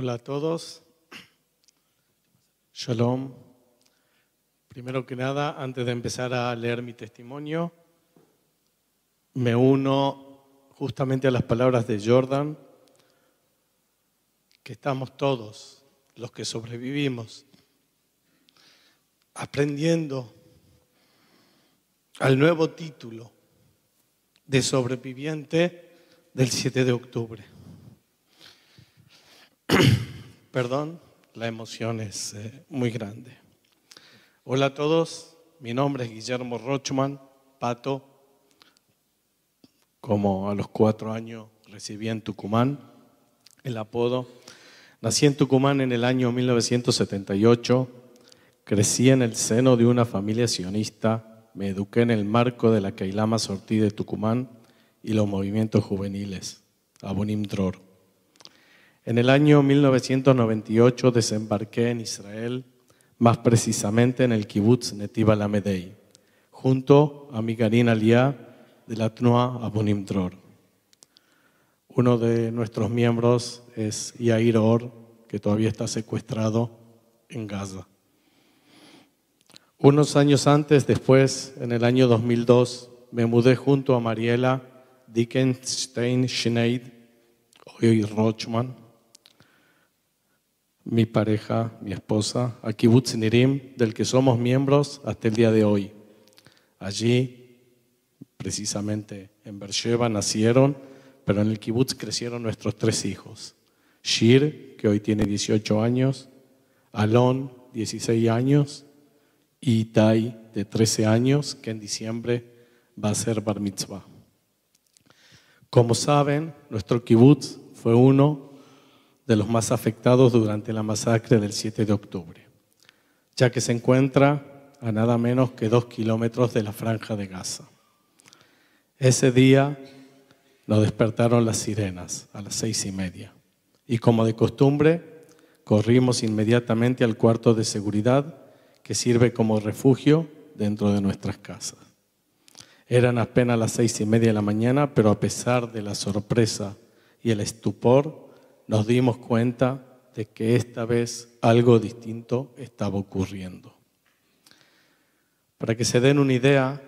Hola a todos. Shalom. Primero que nada, antes de empezar a leer mi testimonio, me uno justamente a las palabras de Jordan, que estamos todos, los que sobrevivimos, aprendiendo al nuevo título de sobreviviente del 7 de octubre. Perdón, la emoción es muy grande. Hola a todos, mi nombre es Guillermo Rochman, Pato. Como a los 4 años recibí en Tucumán el apodo. Nací en Tucumán en el año 1978, crecí en el seno de una familia sionista, me eduqué en el marco de la Keilah Masortí de Tucumán y los movimientos juveniles, Abonim Dror. En el año 1998 desembarqué en Israel, más precisamente en el kibutz Netiv Alamedei, junto a mi Garin Aliyah de la Tnua Abonim Dror. Uno de nuestros miembros es Yair Or, que todavía está secuestrado en Gaza. Unos años antes, después, en el año 2002, me mudé junto a Mariela Dickenstein-Schneid, hoy Rochman, mi pareja, mi esposa, a Kibutz Nirim, del que somos miembros hasta el día de hoy. Allí, precisamente en Beersheba, nacieron, pero en el kibutz crecieron nuestros 3 hijos. Shir, que hoy tiene 18 años, Alon, 16 años, y Itai, de 13 años, que en diciembre va a ser bar mitzvah. Como saben, nuestro kibutz fue uno de los más afectados durante la masacre del 7 de octubre, ya que se encuentra a nada menos que 2 kilómetros de la franja de Gaza. Ese día nos despertaron las sirenas a las 6:30 y, como de costumbre, corrimos inmediatamente al cuarto de seguridad que sirve como refugio dentro de nuestras casas. Eran apenas las 6:30 de la mañana, pero a pesar de la sorpresa y el estupor, nos dimos cuenta de que esta vez algo distinto estaba ocurriendo. Para que se den una idea,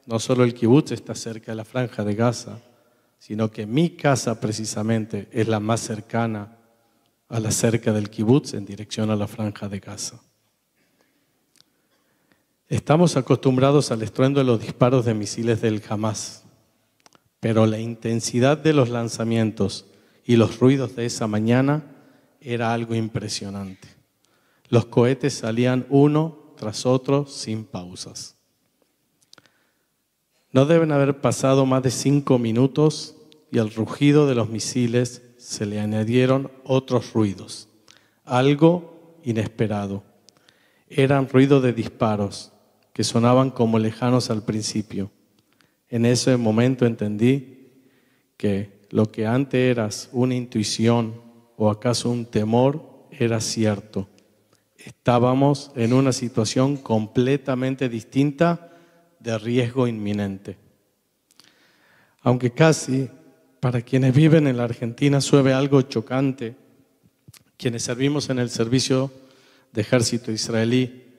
no solo el kibutz está cerca de la franja de Gaza, sino que mi casa precisamente es la más cercana a la cerca del kibutz en dirección a la franja de Gaza. Estamos acostumbrados al estruendo de los disparos de misiles del Hamas, pero la intensidad de los lanzamientos y los ruidos de esa mañana era algo impresionante. Los cohetes salían uno tras otro sin pausas. No deben haber pasado más de 5 minutos y al rugido de los misiles se le añadieron otros ruidos, algo inesperado. Eran ruidos de disparos que sonaban como lejanos al principio. En ese momento entendí que lo que antes era una intuición o acaso un temor era cierto. Estábamos en una situación completamente distinta de riesgo inminente. Aunque casi para quienes viven en la Argentina suene algo chocante, quienes servimos en el servicio de ejército israelí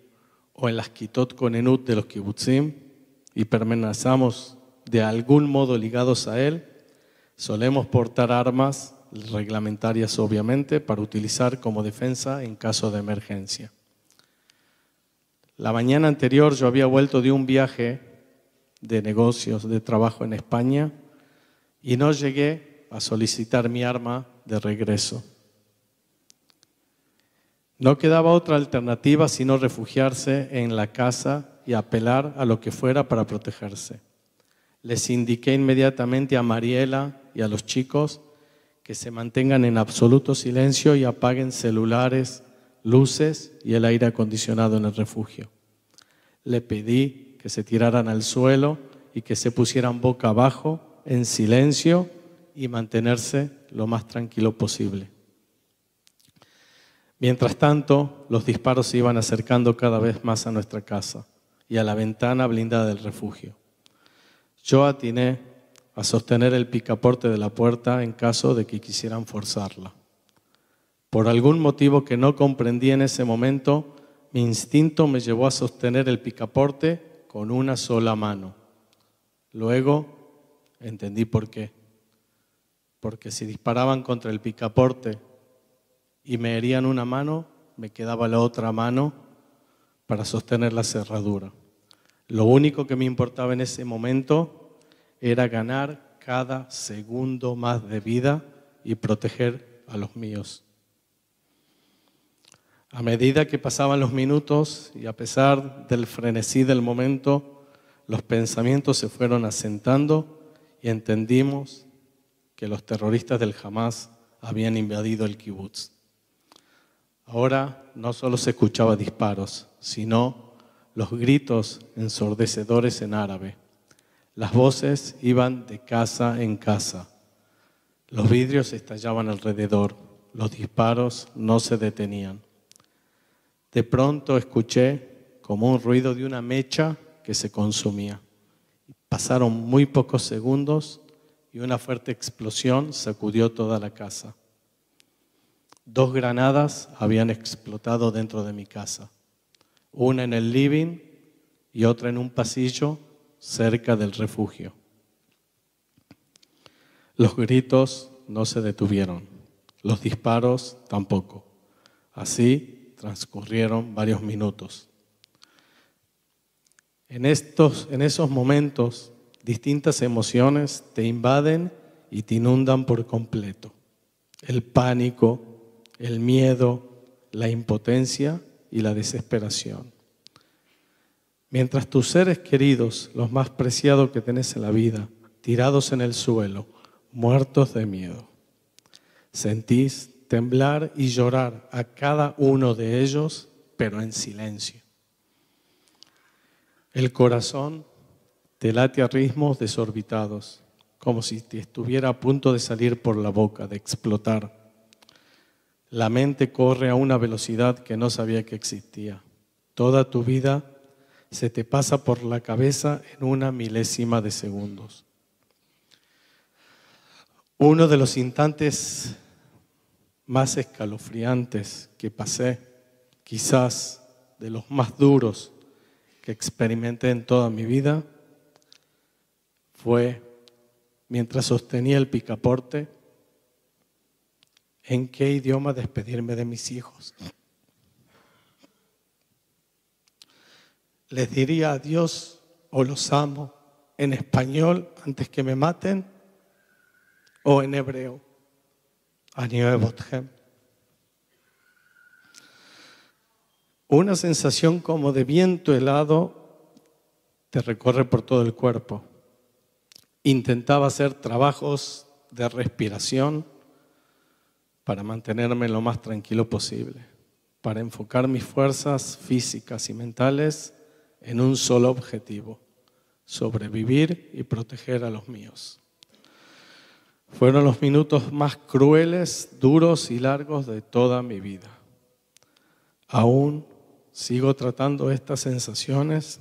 o en las Kitot Konenut de los kibutzim y permanecemos de algún modo ligados a él, solemos portar armas reglamentarias, obviamente, para utilizar como defensa en caso de emergencia. La mañana anterior yo había vuelto de un viaje de negocios, de trabajo en España, y no llegué a solicitar mi arma de regreso. No quedaba otra alternativa sino refugiarse en la casa y apelar a lo que fuera para protegerse. Les indiqué inmediatamente a Mariela y a los chicos que se mantengan en absoluto silencio y apaguen celulares, luces y el aire acondicionado en el refugio. Le pedí que se tiraran al suelo y que se pusieran boca abajo, en silencio y mantenerse lo más tranquilo posible. Mientras tanto, los disparos se iban acercando cada vez más a nuestra casa y a la ventana blindada del refugio. Yo atiné a sostener el picaporte de la puerta en caso de que quisieran forzarla. Por algún motivo que no comprendí en ese momento, mi instinto me llevó a sostener el picaporte con una sola mano. Luego entendí por qué. Porque si disparaban contra el picaporte y me herían una mano, me quedaba la otra mano para sostener la cerradura. Lo único que me importaba en ese momento era ganar cada segundo más de vida y proteger a los míos. A medida que pasaban los minutos y a pesar del frenesí del momento, los pensamientos se fueron asentando y entendimos que los terroristas del Hamás habían invadido el kibutz. Ahora no solo se escuchaban disparos, sino los gritos ensordecedores en árabe. Las voces iban de casa en casa. Los vidrios estallaban alrededor. Los disparos no se detenían. De pronto escuché como un ruido de una mecha que se consumía. Pasaron muy pocos segundos y una fuerte explosión sacudió toda la casa. 2 granadas habían explotado dentro de mi casa. Una en el living y otra en un pasillo cerca del refugio. Los gritos no se detuvieron, los disparos tampoco. Así transcurrieron varios minutos. En esos momentos, distintas emociones te invaden y te inundan por completo. El pánico, el miedo, la impotencia y la desesperación. Mientras tus seres queridos, los más preciados que tenés en la vida, tirados en el suelo, muertos de miedo, sentís temblar y llorar a cada uno de ellos, pero en silencio. El corazón te late a ritmos desorbitados, como si te estuviera a punto de salir por la boca, de explotar. La mente corre a una velocidad que no sabía que existía. Toda tu vida se te pasa por la cabeza en una milésima de segundos. Uno de los instantes más escalofriantes que pasé, quizás de los más duros que experimenté en toda mi vida, fue mientras sostenía el picaporte, ¿en qué idioma despedirme de mis hijos? ¿Les diría adiós o los amo en español antes que me maten o en hebreo? Ani ohev otchem. Una sensación como de viento helado te recorre por todo el cuerpo. Intentaba hacer trabajos de respiración para mantenerme lo más tranquilo posible, para enfocar mis fuerzas físicas y mentales en un solo objetivo: sobrevivir y proteger a los míos. Fueron los minutos más crueles, duros y largos de toda mi vida. Aún sigo tratando estas sensaciones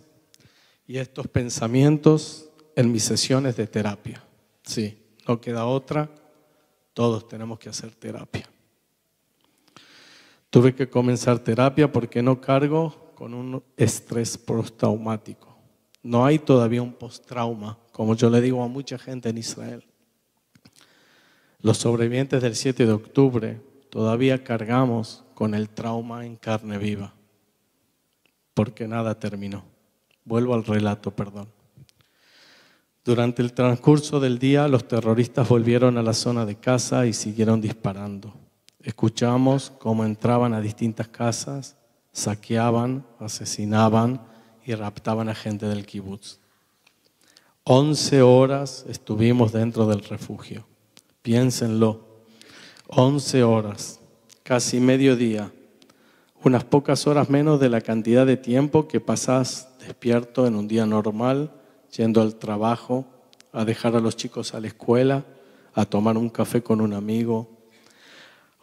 y estos pensamientos en mis sesiones de terapia. Sí, no queda otra, todos tenemos que hacer terapia. Tuve que comenzar terapia porque no cargo con un estrés postraumático. No hay todavía un postrauma, como yo le digo a mucha gente en Israel. Los sobrevivientes del 7 de octubre todavía cargamos con el trauma en carne viva, porque nada terminó. Vuelvo al relato, perdón. Durante el transcurso del día, los terroristas volvieron a la zona de casa y siguieron disparando. Escuchamos cómo entraban a distintas casas, saqueaban, asesinaban y raptaban a gente del kibutz. 11 horas estuvimos dentro del refugio. Piénsenlo, 11 horas, casi mediodía, unas pocas horas menos de la cantidad de tiempo que pasás despierto en un día normal, yendo al trabajo, a dejar a los chicos a la escuela, a tomar un café con un amigo.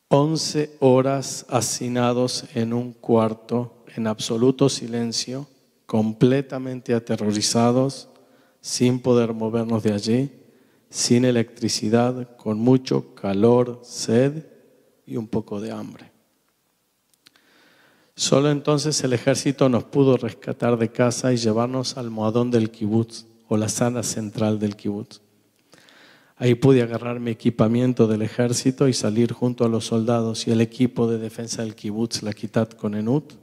11 horas hacinados en un cuarto, en absoluto silencio, completamente aterrorizados, sin poder movernos de allí, sin electricidad, con mucho calor, sed y un poco de hambre. Solo entonces el ejército nos pudo rescatar de casa y llevarnos al almohadón del kibutz, o la sala central del kibutz. Ahí pude agarrar mi equipamiento del ejército y salir junto a los soldados y el equipo de defensa del kibutz, la Kitat Konenut,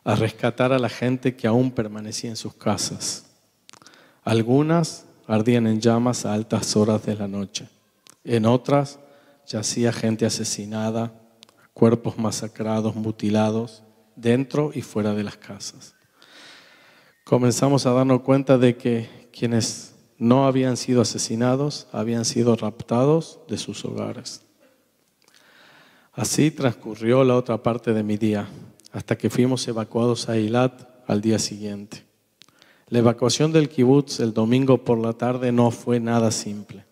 a rescatar a la gente que aún permanecía en sus casas. Algunas ardían en llamas a altas horas de la noche. En otras yacía gente asesinada, cuerpos masacrados, mutilados, dentro y fuera de las casas. Comenzamos a darnos cuenta de que quienes no habían sido asesinados habían sido raptados de sus hogares. Así transcurrió la otra parte de mi día, hasta que fuimos evacuados a Eilat al día siguiente. La evacuación del kibutz el domingo por la tarde no fue nada simple.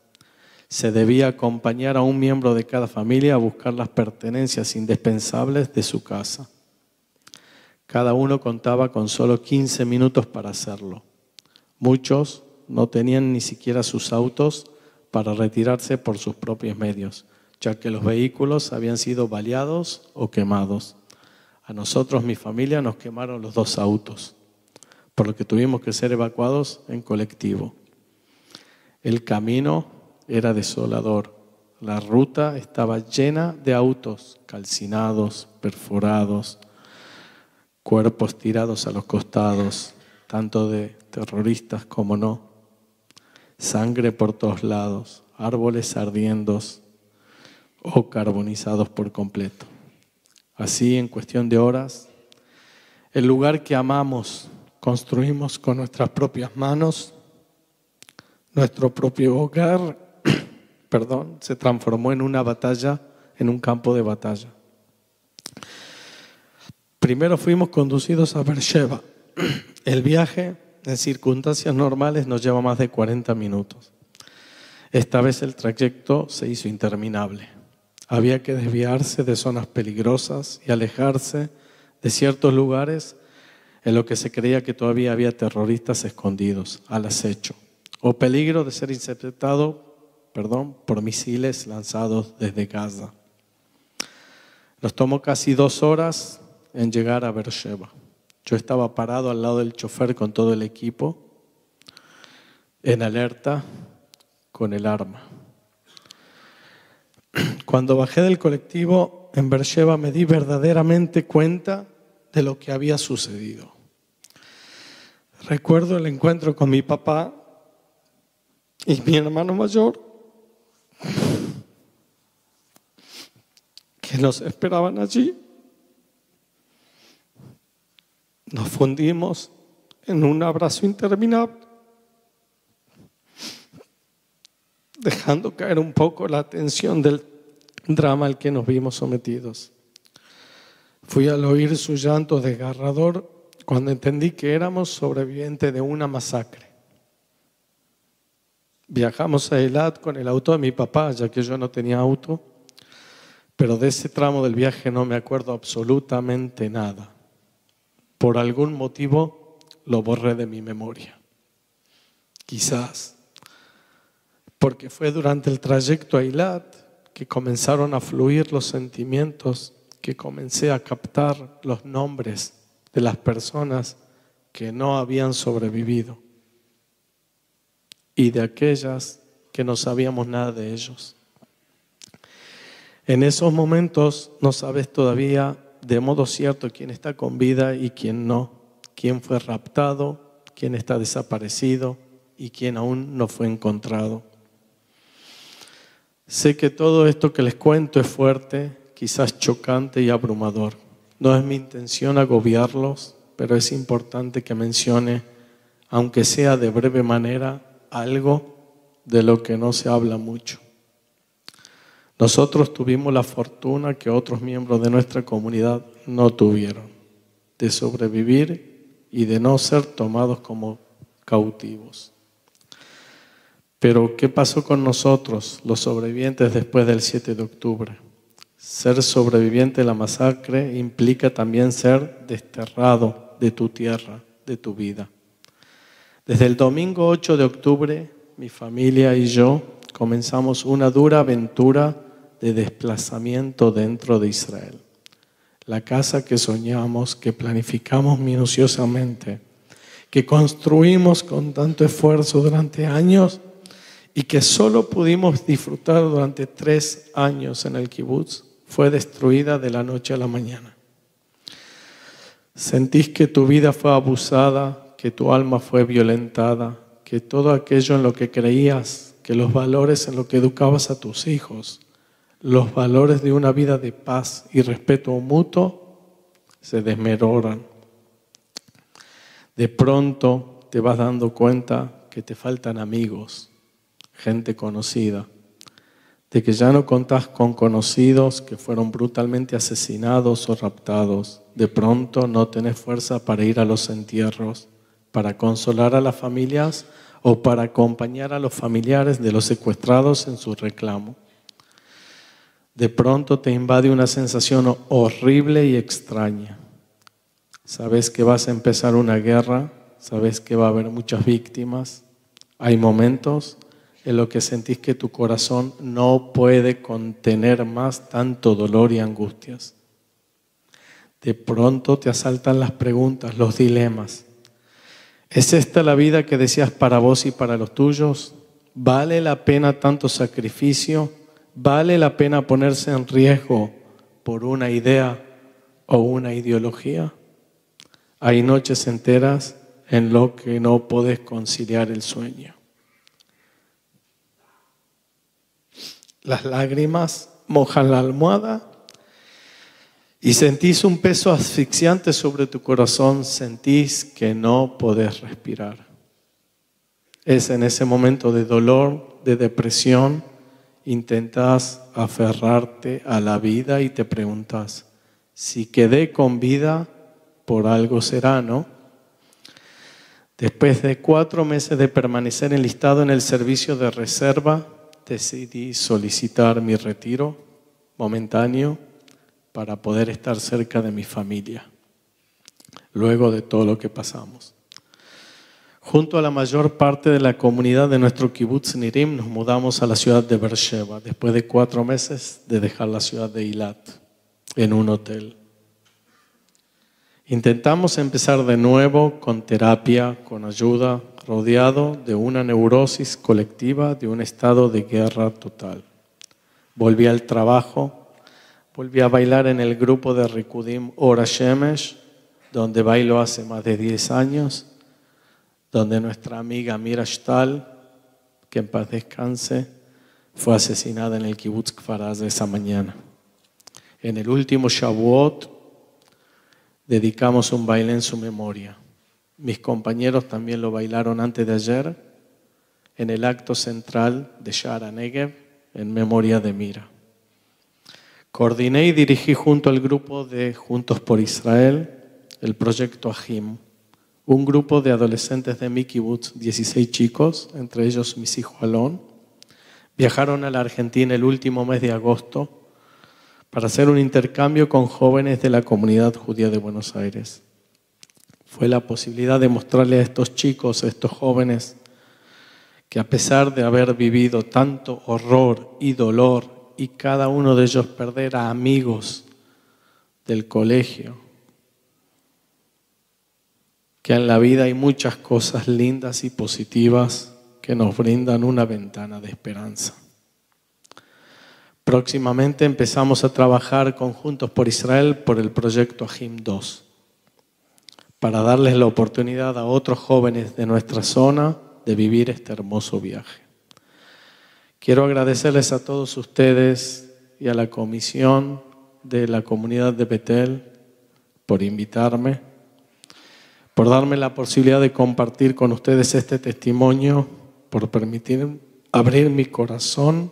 Se debía acompañar a un miembro de cada familia a buscar las pertenencias indispensables de su casa. Cada uno contaba con solo 15 minutos para hacerlo. Muchos no tenían ni siquiera sus autos para retirarse por sus propios medios, ya que los vehículos habían sido baleados o quemados. A nosotros, mi familia, nos quemaron los 2 autos, por lo que tuvimos que ser evacuados en colectivo. El camino era desolador. La ruta estaba llena de autos calcinados, perforados, cuerpos tirados a los costados, tanto de terroristas como no. Sangre por todos lados, árboles ardiendo o carbonizados por completo. Así, en cuestión de horas, el lugar que amamos, construimos con nuestras propias manos, nuestro propio hogar, se transformó en una batalla, en un campo de batalla. Primero fuimos conducidos a Beersheba. El viaje, en circunstancias normales, nos lleva más de 40 minutos. Esta vez el trayecto se hizo interminable. Había que desviarse de zonas peligrosas y alejarse de ciertos lugares en los que se creía que todavía había terroristas escondidos al acecho o peligro de ser interceptado por misiles lanzados desde Gaza. Nos tomó casi 2 horas en llegar a Beersheba. Yo estaba parado al lado del chofer con todo el equipo, en alerta, con el arma. Cuando bajé del colectivo en Beersheba me di verdaderamente cuenta de lo que había sucedido. Recuerdo el encuentro con mi papá y mi hermano mayor, que nos esperaban allí. Nos fundimos en un abrazo interminable, dejando caer un poco la tensión del drama al que nos vimos sometidos. Fui al oír su llanto desgarrador cuando entendí que éramos sobrevivientes de una masacre. Viajamos a Eilat con el auto de mi papá, ya que yo no tenía auto, pero de ese tramo del viaje no me acuerdo absolutamente nada. Por algún motivo lo borré de mi memoria. Quizás porque fue durante el trayecto a Eilat que comenzaron a fluir los sentimientos, que comencé a captar los nombres de las personas que no habían sobrevivido y de aquellas que no sabíamos nada de ellos. En esos momentos no sabes todavía de modo cierto quién está con vida y quién no, quién fue raptado, quién está desaparecido y quién aún no fue encontrado. Sé que todo esto que les cuento es fuerte, quizás chocante y abrumador. No es mi intención agobiarlos, pero es importante que mencione, aunque sea de breve manera, algo de lo que no se habla mucho. Nosotros tuvimos la fortuna que otros miembros de nuestra comunidad no tuvieron, de sobrevivir y de no ser tomados como cautivos. Pero, ¿qué pasó con nosotros, los sobrevivientes después del 7 de octubre? Ser sobreviviente de la masacre implica también ser desterrado de tu tierra, de tu vida. Desde el domingo 8 de octubre, mi familia y yo comenzamos una dura aventura de desplazamiento dentro de Israel. La casa que soñamos, que planificamos minuciosamente, que construimos con tanto esfuerzo durante años y que solo pudimos disfrutar durante 3 años en el kibutz, fue destruida de la noche a la mañana. Sentís que tu vida fue abusada, que tu alma fue violentada, que todo aquello en lo que creías, que los valores en lo que educabas a tus hijos, los valores de una vida de paz y respeto mutuo, se desmoronan. De pronto te vas dando cuenta que te faltan amigos, gente conocida, de que ya no contás con conocidos que fueron brutalmente asesinados o raptados. De pronto no tenés fuerza para ir a los entierros, para consolar a las familias o para acompañar a los familiares de los secuestrados en su reclamo. De pronto te invade una sensación horrible y extraña. Sabes que vas a empezar una guerra, sabes que va a haber muchas víctimas. Hay momentos en los que sentís que tu corazón no puede contener más tanto dolor y angustias. De pronto te asaltan las preguntas, los dilemas. ¿Es esta la vida que deseas para vos y para los tuyos? ¿Vale la pena tanto sacrificio? ¿Vale la pena ponerse en riesgo por una idea o una ideología? Hay noches enteras en lo que no podés conciliar el sueño. Las lágrimas mojan la almohada y sentís un peso asfixiante sobre tu corazón, sentís que no podés respirar. Es en ese momento de dolor, de depresión, intentás aferrarte a la vida y te preguntas, si quedé con vida, por algo será, ¿no? Después de 4 meses de permanecer enlistado en el servicio de reserva, decidí solicitar mi retiro momentáneo para poder estar cerca de mi familia, luego de todo lo que pasamos. Junto a la mayor parte de la comunidad de nuestro kibutz Nirim, nos mudamos a la ciudad de Beersheba, después de 4 meses de dejar la ciudad de Eilat en un hotel. Intentamos empezar de nuevo con terapia, con ayuda, rodeado de una neurosis colectiva, de un estado de guerra total. Volví al trabajo, volví a bailar en el grupo de Rikudim Ora Shemesh, donde bailo hace más de 10 años, donde nuestra amiga Mira Shtal, que en paz descanse, fue asesinada en el kibutz Kfar Aza esa mañana. En el último Shavuot dedicamos un baile en su memoria. Mis compañeros también lo bailaron antes de ayer en el acto central de Sha'ar HaNegev en memoria de Mira. Coordiné y dirigí junto al grupo de Juntos por Israel el proyecto Ahim, un grupo de adolescentes de mi kibutz, 16 chicos, entre ellos mis hijos Alon, viajaron a la Argentina el último mes de agosto para hacer un intercambio con jóvenes de la comunidad judía de Buenos Aires. Fue la posibilidad de mostrarle a estos chicos, a estos jóvenes, que a pesar de haber vivido tanto horror y dolor y cada uno de ellos perder a amigos del colegio, que en la vida hay muchas cosas lindas y positivas que nos brindan una ventana de esperanza. Próximamente empezamos a trabajar conjuntos por Israel por el proyecto Ahim 2, para darles la oportunidad a otros jóvenes de nuestra zona de vivir este hermoso viaje. Quiero agradecerles a todos ustedes y a la comisión de la comunidad de Betel por invitarme, por darme la posibilidad de compartir con ustedes este testimonio, por permitir abrir mi corazón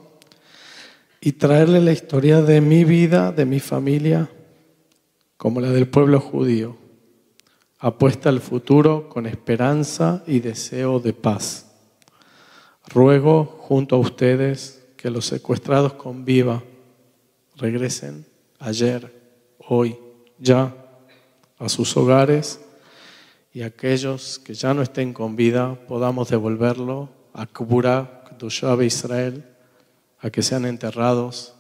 y traerle la historia de mi vida, de mi familia, como la del pueblo judío, apuesta al futuro con esperanza y deseo de paz. Ruego junto a ustedes que los secuestrados con vida regresen ayer, hoy, ya a sus hogares, y aquellos que ya no estén con vida podamos devolverlo a Kbura, Kedushá Israel, a que sean enterrados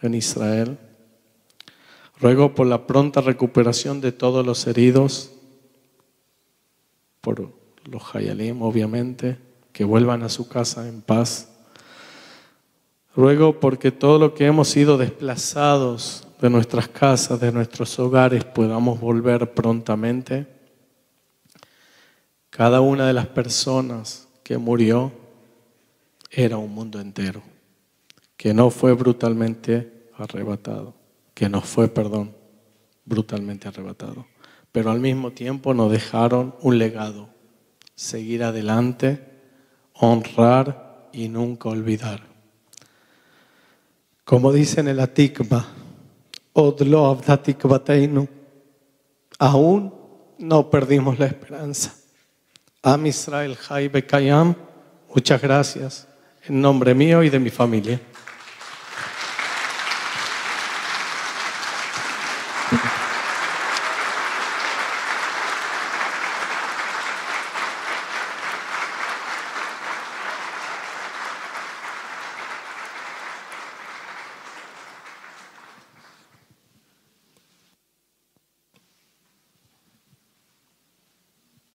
en Israel. Ruego por la pronta recuperación de todos los heridos, por los Hayalim, obviamente, que vuelvan a su casa en paz. Ruego porque todo lo que hemos sido desplazados de nuestras casas, de nuestros hogares, podamos volver prontamente. Cada una de las personas que murió era un mundo entero, que no fue brutalmente arrebatado, brutalmente arrebatado. Pero al mismo tiempo nos dejaron un legado, seguir adelante, honrar y nunca olvidar. Como dice en el Atikva, Od lo avda tikvateinu, aún no perdimos la esperanza. Am Israel Chai Bekayam, muchas gracias en nombre mío y de mi familia.